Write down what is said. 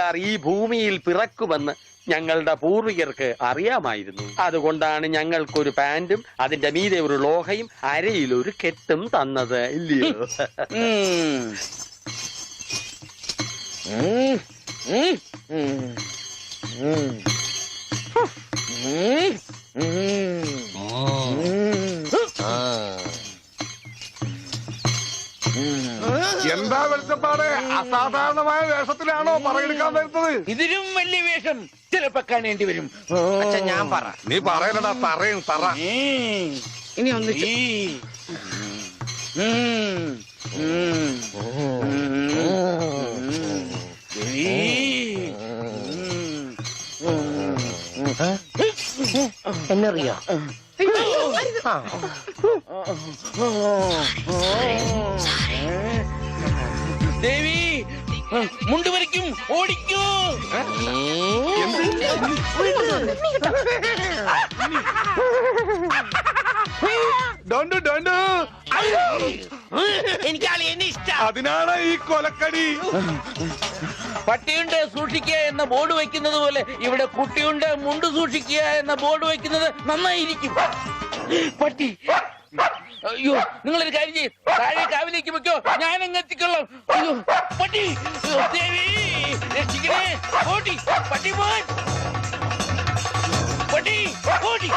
ാർ ഈ ഭൂമിയിൽ പിറക്കുമെന്ന് ഞങ്ങളുടെ പൂർവികർക്ക് അറിയാമായിരുന്നു. അതുകൊണ്ടാണ് ഞങ്ങൾക്കൊരു പാന്റും അതിന്റെ മീതെ ഒരു ലോഹയും അരയിലൊരു കെട്ടും തന്നത്, ഇല്ലയോ? എന്താ വെളിച്ചപ്പാട്? അസാധാരണമായ വേഷത്തിലാണോ പറയെടുക്കാൻ വരുന്നത്? ഇതിലും വലിയ വേഷം ചിലപ്പോ കാണേണ്ടി വരും. ഞാൻ പറ. നീ പറയലടാ, പറയും പറ. ഇനി ഒന്ന് എന്നറിയോ? ദേവി മുണ്ട് വരയ്ക്കും, ഓടിക്കൂ. എനിക്ക് എന്നെ ഇഷ്ടം. അതിനാണ് ഈ കൊലക്കടി. പട്ടിയുണ്ട് സൂക്ഷിക്കുക എന്ന ബോർഡ് വയ്ക്കുന്നത് പോലെ ഇവിടെ കുട്ടിയുണ്ട് മുണ്ട് സൂക്ഷിക്കുക എന്ന ബോർഡ് വയ്ക്കുന്നത് നന്നായിരിക്കും. പട്ടി, അയ്യോ, നിങ്ങളൊരു കാര്യം ചെയ്യും, താഴെ കാവിലേക്ക് വെക്കോ, ഞാൻ അങ്ങ് എത്തിക്കൊള്ളാം. അയ്യോ പട്ടി, ദേവി രക്ഷിക്കണേ. ഓടി പട്ടി, പോൻ പട്ടി, ഓടി.